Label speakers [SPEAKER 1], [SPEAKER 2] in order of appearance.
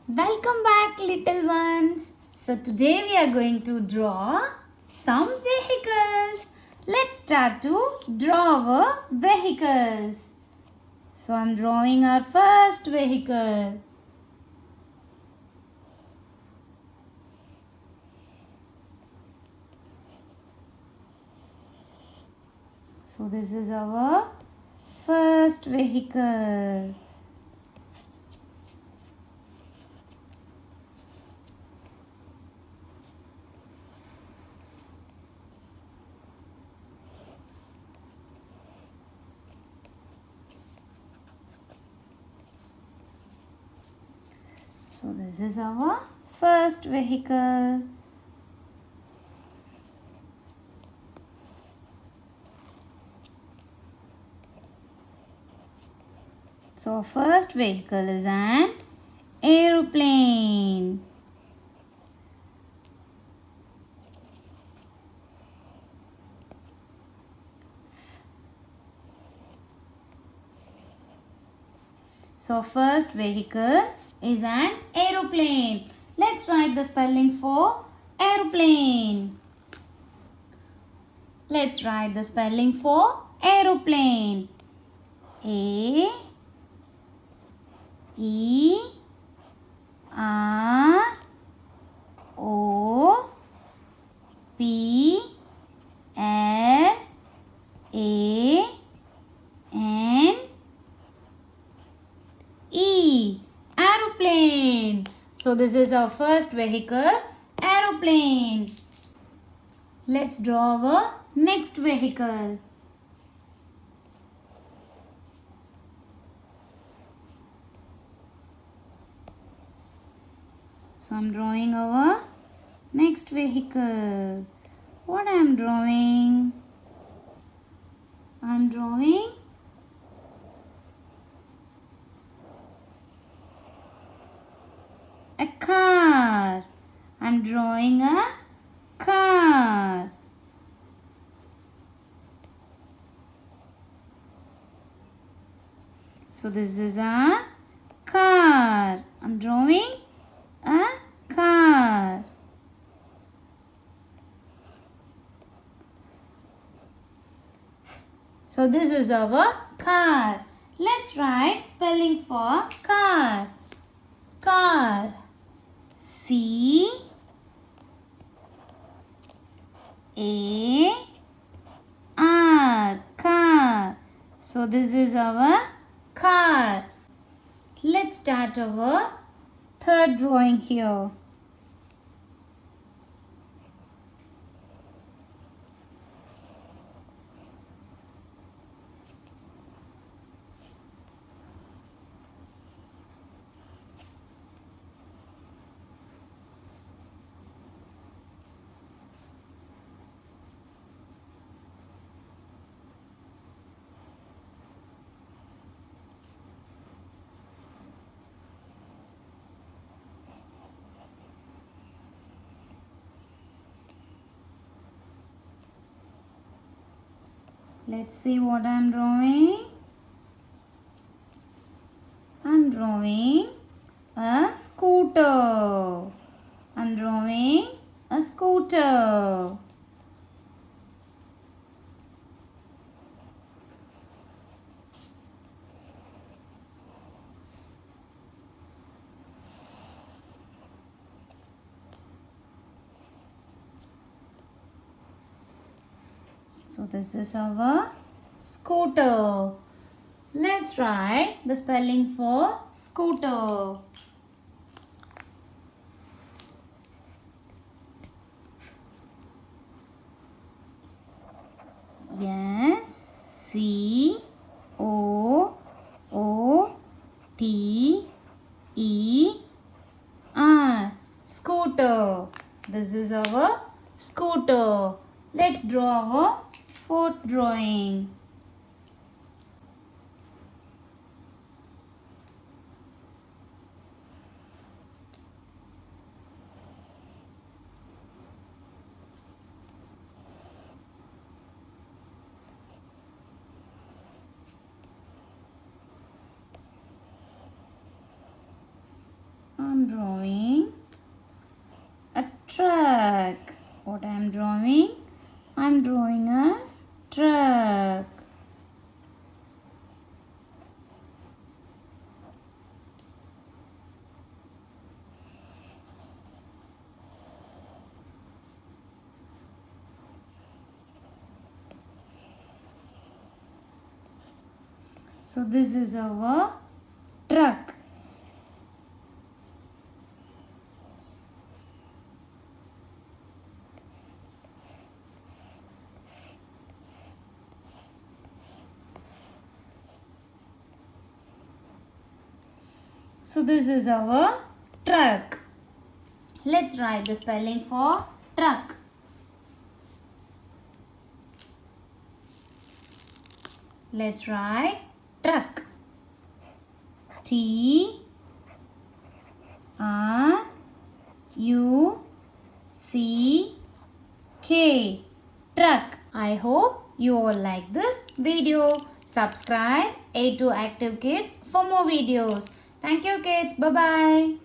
[SPEAKER 1] Welcome back, little ones. So today we are going to draw some vehicles. Let's start to draw our vehicles. So I'm drawing our first vehicle. So this is our first vehicle. So this is our first vehicle. So first vehicle is an aeroplane. So first vehicle is an aeroplane. Let's write the spelling for aeroplane. Let's write the spelling for aeroplane. A E R O P L A N E. Aeroplane. So this is our first vehicle, aeroplane. Let's draw our next vehicle. So I'm drawing our next vehicle. What I am drawing? I'm drawing a car. I'm drawing a car. So this is a car. I'm drawing a car. So this is our car. Let's write spelling for car. Car. C A R. Car. So this is our car. Let's start our third drawing here. Let's see what I'm drawing. I'm drawing a scooter. I'm drawing a scooter. So this is our scooter. Let's write the spelling for scooter. Yes, C O O T E R. Scooter. This is our scooter. Let's draw our fourth drawing. I'm I'm drawing a truck. What I'm drawing? I'm drawing a truck. So this is our truck. So this is our truck. Let's write the spelling for truck. Let's write truck. T-R-U-C-K. Truck. I hope you all like this video. Subscribe A2 Active Kids for more videos. Thank you kids. Bye-bye.